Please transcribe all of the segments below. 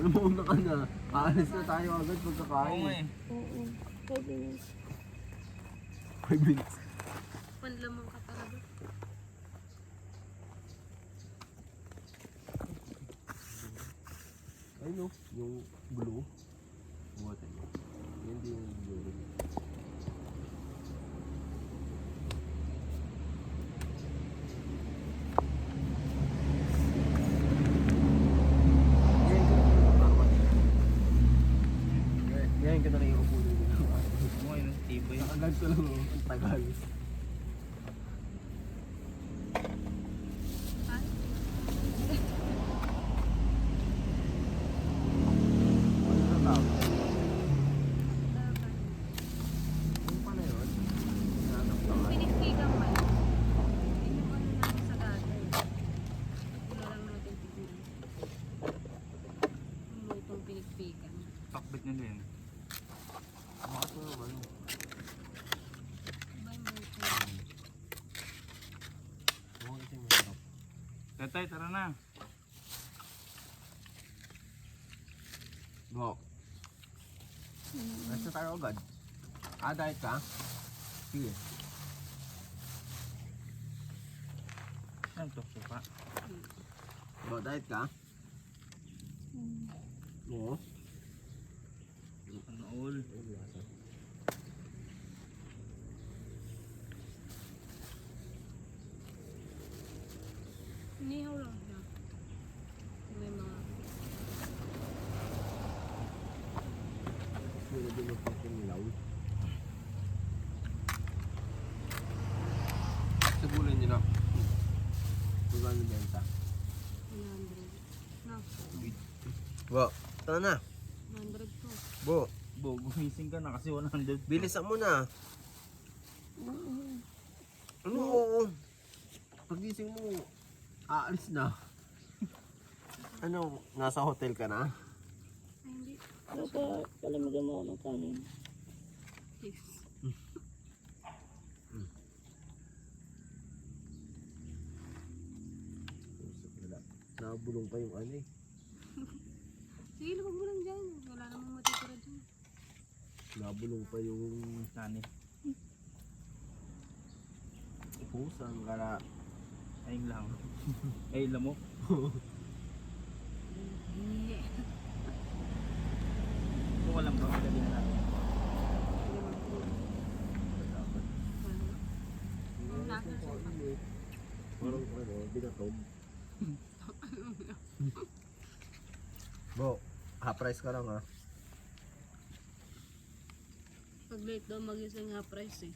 Alam mo na ka na. Aalis na tayo agad pagkakain. Oo nga eh. Oo. 5 minutes. 5 minutes. Panlamang ka talaga. Ay no, yung blue. Buhatan mo. Yan din yung blue. Ngayon ka na rin yung upo nito. Oo nga yun, tibay. Nakagad ko lang ang tagal. Ay, Ano na tao? dapat. Ano pa na yun? Hinahanap ka Yung nga. pinikpigang man. Yun yung ano namin sa dati. Ito na lang natin tignan. Ano itong pinikpigan? Pakbit na din. Bakit mo naman? Iba yung version. Huwag kasi masarap. Tatay, tara na. Go. Basta tayo agad. Diet ka? Sige. Saan to? Suka. Go, diet ka? Oo. Ano all? Inihaw lang siya. May mga... Sino din magpapinilaw? Sabulan nyo na. Magkano benta? 100. Na, Bo, tara na. 100 to. Bo, Bo, gumising ka na kasi 100. bilisan mo na. Ano oo? Pagising mo, aalis na. Ano, nasa hotel ka na? Ay, hindi. Dapat palamigan mo ako ng kanin. Yes. Nabulong pa yung ano eh. Sige, lumag mo lang dyan. Wala namang matitira dyan. Nabulong pa yung Nani. pusang kala. Ayun lang. Ay, lamok. Hindi. Kung walang ba, dali na natin. Nasa sa Parang ano, binatog. Bo, half price ka lang ha. Pag late daw magising half price eh.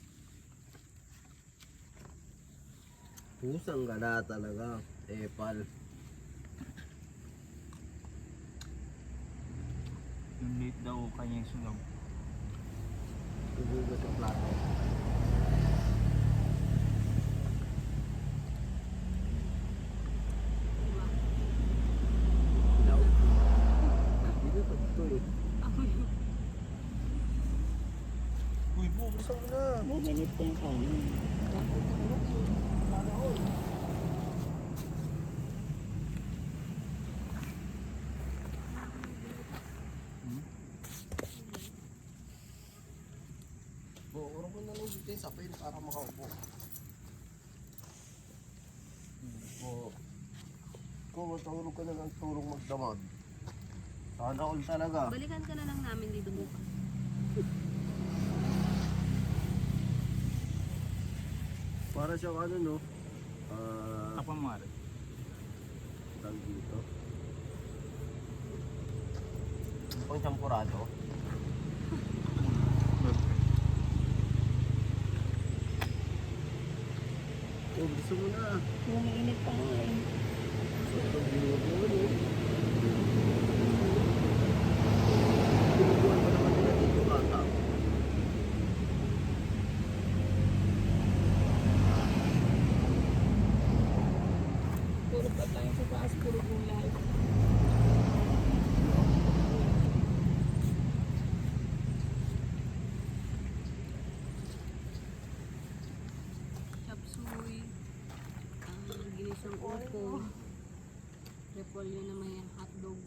Pusang gala talaga. Epal. Yung late daw, kanya yung sunog. Tubugas yung plato. Diba? Ilaw. Hindi na pagto eh. Ako yun. Uy, bo, busang na. Buminit ko yung kanin. Bo, urang ko na lang dito yung sapin para makaupo. Bo, kung matulog ka na ng tulong magdamag. Sana all talaga. Balikan ka na lang namin dito bukas. Para siyang ano no? Apa mo nga rin. Tawag dito. Pang champurado. Oh, gusto mo na. Buminit pa nga eh. Ito, binubuo no? Binubuan pa naman nila dito bata. Puro pa tayo sa taas, puro gulay. Chop suey. Ginisang upo. Repolyo na may hotdog.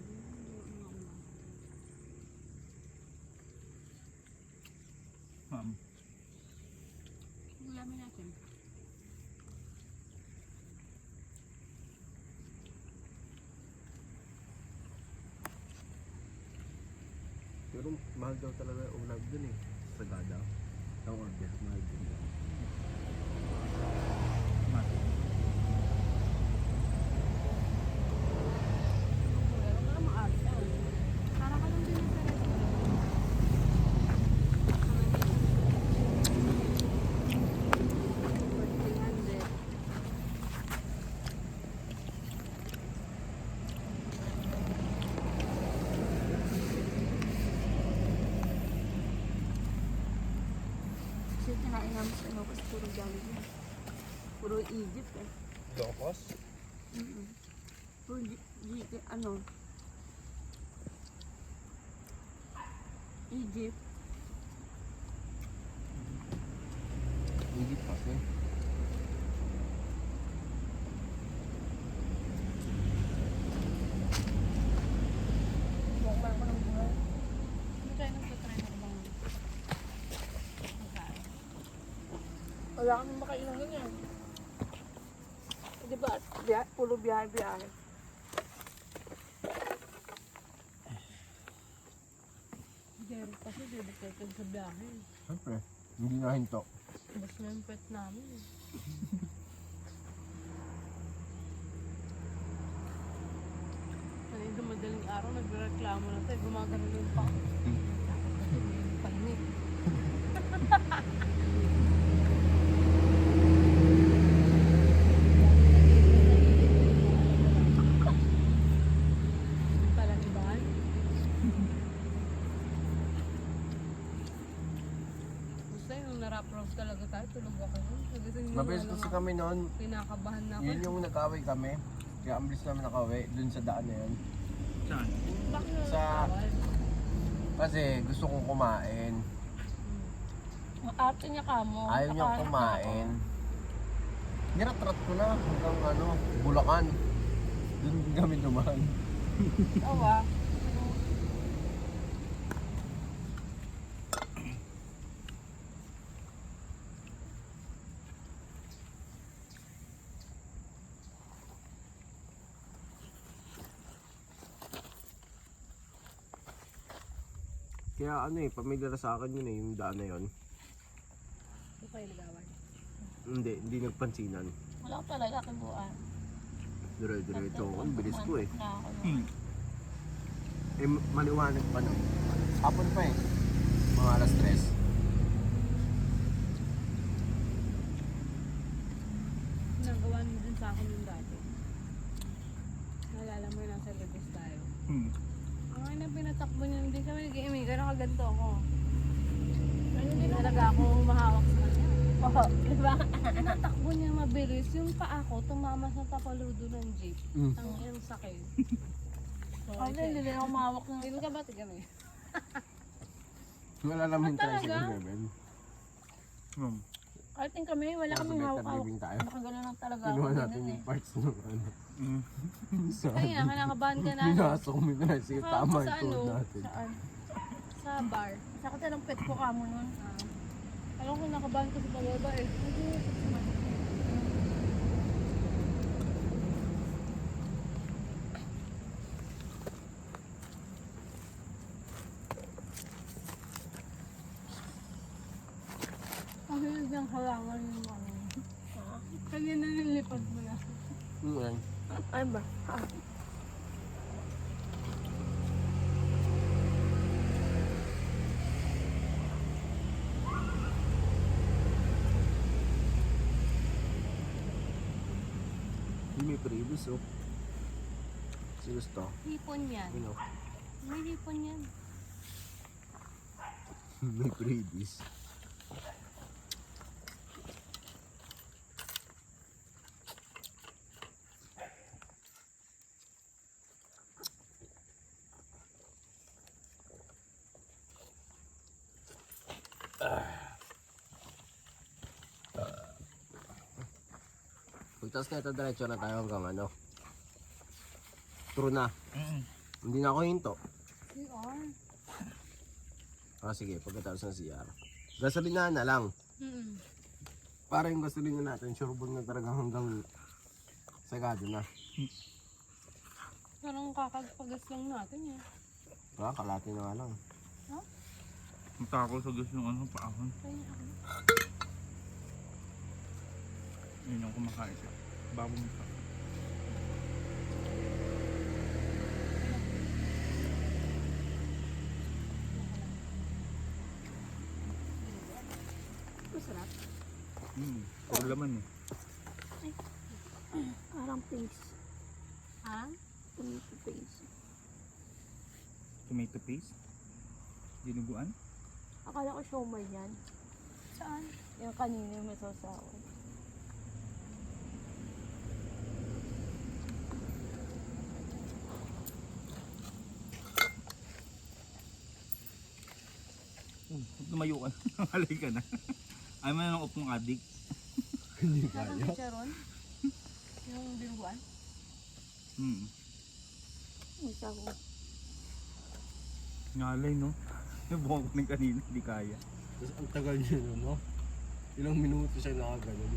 Ulamin natin. Pero mahal daw talaga yung ulag dun eh. Sagada. Ang order, mahal din daw. Pero parang maarte. Para ka lang din sa restaurant. 1400. Kasi kinain namin sa ano kasi puro Jollibee. Puro Egypt eh. Low cost? Puro ano? Egypt. Higit kasi. Mukbang ko ng buhay. Hindi tayo nagtatry na bang magkain? Wala kami makainan ganyan. Di ba? Puro biyahe-biyahe. Derek kasi dedicated sa biyahe. Siyempre, hindi na hinto. Bus na yung pet namin. Kanina madaling araw, nagreklamo na tayo. Gumagano na yung pang. Kasi hindi pahinig. Palang ibahan. Basta yung narap rose talaga tayo, tulog ako nun. Nagising na Mabilis lang kasi ako. kami noon. Kinakabahan na ako. Yun yung nag-away kami. Kaya ang bilis namin nakaway dun sa daan na yun. Saan? Bakit na Sa- nagtawad? Kasi gusto kong kumain. Ang arte niya ka mo. Ayaw niyang kumain. Niratrat ko na hanggang ano, Bulacan. Dun kami dumaan. Tawa. Kaya ano eh, pamilyar sa akin yun eh, yung daan na yun. Hindi kayo ligawan. Hindi nagpansinan. Wala ko talaga kibuan. Dire-diretso ako, ang bilis ko eh. Na ako. Eh, maliwanag pa no. Hapon pa eh. Mga alas 3. Nagawa mo din sa akin yung dati. Nalala mo yung nasa Legos tayo. Ang na pinatakbo niya, hindi kami nag-iimiga, nakaganto ako. Hindi talaga ako mahawak sa kanya. Oo, diba? Pinatakbo niya mabilis. Yung paa ko, tumama sa tapaludo ng jeep. Ang iyong sakit. Ako hindi na ako mahawak ng... Hindi ka ba tigam eh? Wala naman tayo sa talaga? 11. Kahit din kami, wala Nasa kaming better hawak-hawak. living tayo. Nakagano lang talaga Kinuha ako natin din yung eh. parts ng ano. Sa Kaya kinakabahan ka na. pinasok mo na. Sige, Nakaka tama sa ito ano? natin. Saan? Sa bar. Sa kata ng pet ko kamo nun. Alam ko nakabahan ko sa pababa eh. Ang hilig niyang halangan yung ano. Kanya na nilipad mo na. Yan. Ay ba? Hindi may previous oh. Si gusto. Hipon yan. Ano? May hipon yan. May previous. Pagtas na ito, diretso na tayo hanggang ano. True na. Hindi na ako hinto. CR. Ah sige, pagkatapos ng CR. Gasolina na lang. Para yung gasolina natin, sureball na talaga hanggang sagado na. Parang kakagpagas lang natin eh. Kaya kalati na nga lang. Matako sa gusto ng ano, paahon. Kaya ako. Yun yung kumakain siya. Babong ito. Masarap. Puro laman eh. Parang paste. Ha? Tomato paste. Tomato paste. Dinuguan. Akala ko siomay yan. Saan? Yung kanina yung may sausawan. Tumayo ka. Halay ka na. Ay man ng upong adik. Hindi Parang kaya. chicharon? Yung binuguan? May sago. Ngalay no. Nabuhan ko ng kanina. Hindi kaya. Tapos ang tagal niya no? Ilang minuto siya nakaganon.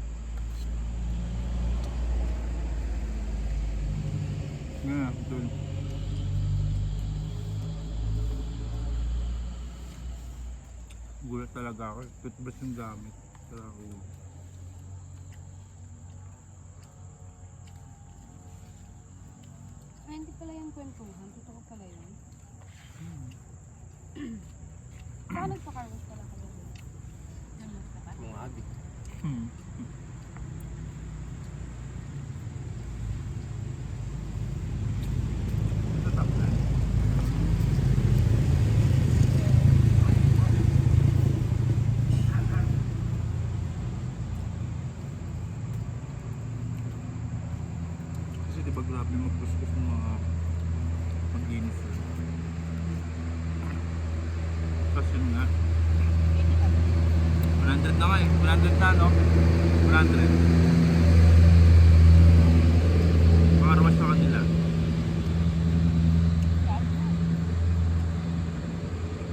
Nga, doon. Gulat talaga ako. Toothbrush yung gamit. Kaya ako. Ay, hindi pala yung kwentuhan. Totoo pala yun. Saan nagpa-carwash pala ka doon? Diyan mo sa tapat? Mga adik. Hmm. Tatap na. Kasi diba grabe magkuskus ng mga pag-inis. Tapos yun nga. 100 na nga eh. 100 na no? 100. Makarwas sa kanila.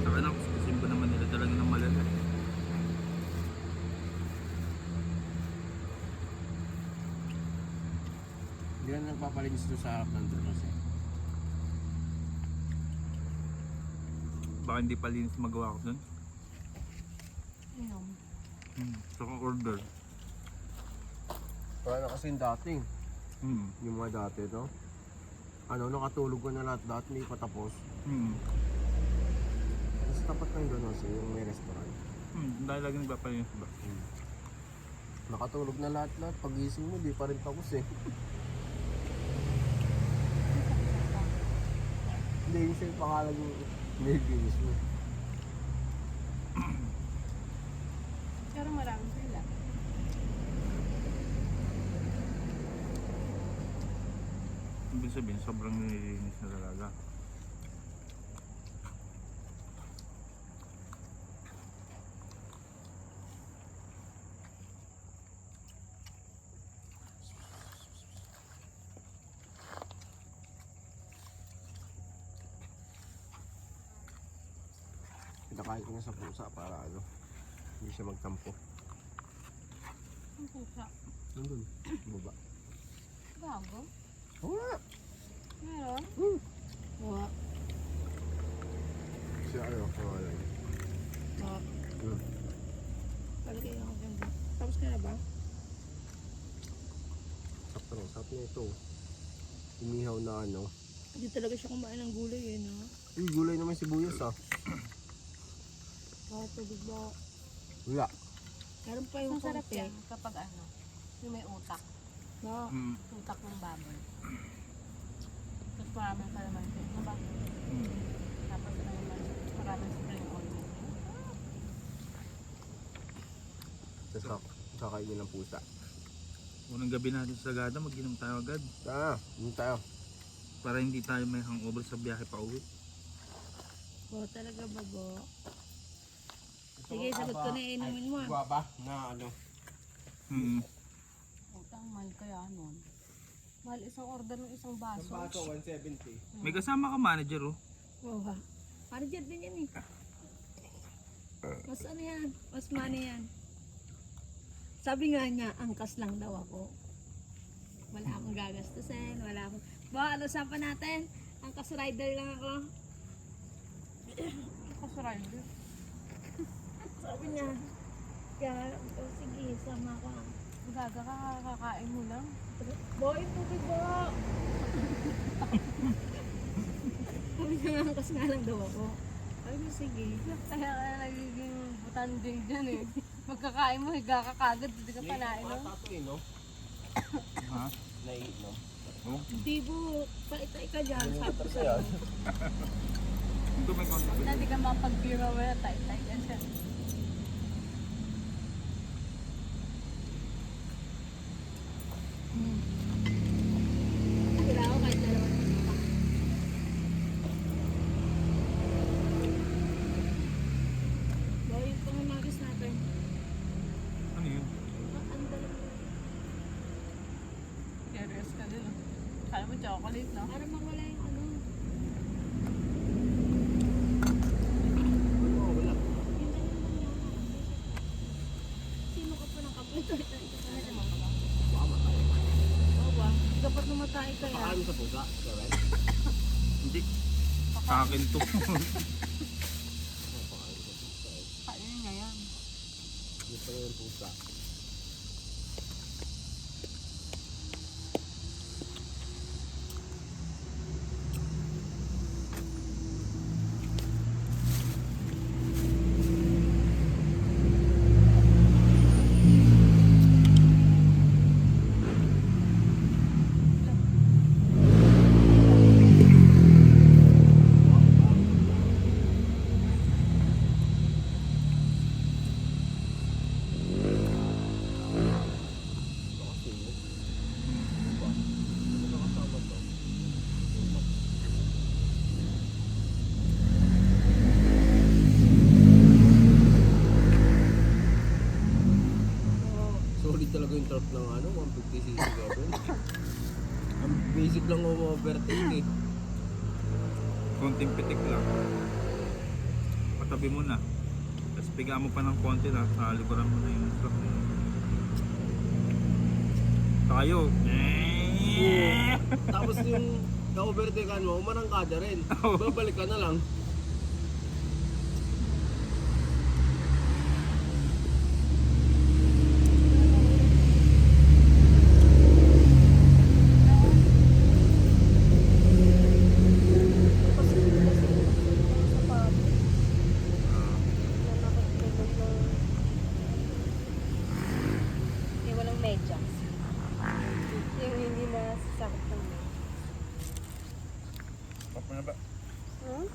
Saka na, kuskusin ba naman nila talaga ng malala. Hindi na nagpapalinis doon sa harap ng drone kasi. Baka hindi pa linis magawa ko dun. Inom. Saka order. Para kasi yung dating. Yung mga dati no? Ano, nakatulog ko na lahat dati, hindi pa tapos. Tapos tapat ng doon kasi yung may restaurant. Dahil lagi nagpapalinis ba? Nakatulog na lahat. Pagising mo, di pa rin tapos eh. Hindi, yung sa'yo pangalan yung nilinis mo. Pero marami sila. Ibig sabihin, sobrang nililinis na talaga. Pinakain ko na sa pusa para ano, hindi siya magtampo. Ang pusa. Nandun, baba. Bago? Oo nga! Meron? Wala. Siya ano, pangalan. Wala. Hmm. Palagay ako dyan. Tapos ka na ba? Sakto lang, sabi niya ito. Inihaw na ano. Hindi talaga siya kumain ng gulay eh, no? Uy, gulay naman sibuyas ah. Bakit pwede ba? Wala. Meron pa yung Ang sarap konti. yan kapag ano, yung may utak. Na, Utak ng baboy. Tapos maraming kalamansi. Diba? Tapos naman maraming spring onion. Tapos kakainin ng pusa. Unang gabi natin sa Sagada, mag-inom tayo agad. Yun tayo. Para hindi tayo may hangover sa biyahe pa uwi. bo talaga ba, bo? Sige, sagot ko na inumin mo. Guwaba na ano. Utang mahal kaya nun. Mahal isang order ng isang baso. 170. May kasama ka manager oh. Oo ha. Para dyan din yan eh. Mas ano yan? Mas money yan. Sabi nga niya, angkas lang daw ako. Wala akong gagastusin, wala akong... Ba, ano usapan natin? Angkas rider lang ako. Ako sa rider. Sabi niya, kaya, oh, sige, sama ka. Gaga ka, kakain mo lang. Boy, tubig bo! Sabi niya, angkas nga lang daw ako. Sabi niya, sige. Kaya ka nagiging butanding dyan eh. Magkakain mo, higa ka kagad, hindi ka pa nainom. Mata to eh, no? Ha? Naiinom. Oh, Hindi bo, paitay ka dyan, sabi ko sa'yo. ito may konti. Na hindi ka mapag-beer mo na, tay-tay ka dyan. Wala ako kahit dalawa na sumpa. Boy, yung pangumagis natin. Ano yun? Ang dalawa. Curious ka din ah. Kala mo chocolate no? Para mawala yung ano. Oo, wala. Yun na yung nangyari. Sino ka pa ng kaputo? Ito pala naman ka ba? Baka matay. Oo ba? Dapat namatay ka yan. Pakain mo sa pusa. Correct? Hindi. Sa akin to. Pakain sa pusa. Kainin niya yan. Gusto ko yung pusa. Solid talaga yung truck ng ano, 150cc Gavin. Ang basic lang ng overtake eh. Konting pitik lang. Patabi mo na. Tapos piga mo pa ng konti na. Sa likuran mo na yung truck. Tayo. Tapos yung na-overtakean mo, umarangkada rin. Babalik ka na lang. Yung walang medyas. Yung hindi na sakit ng Papa na ba? Hmm?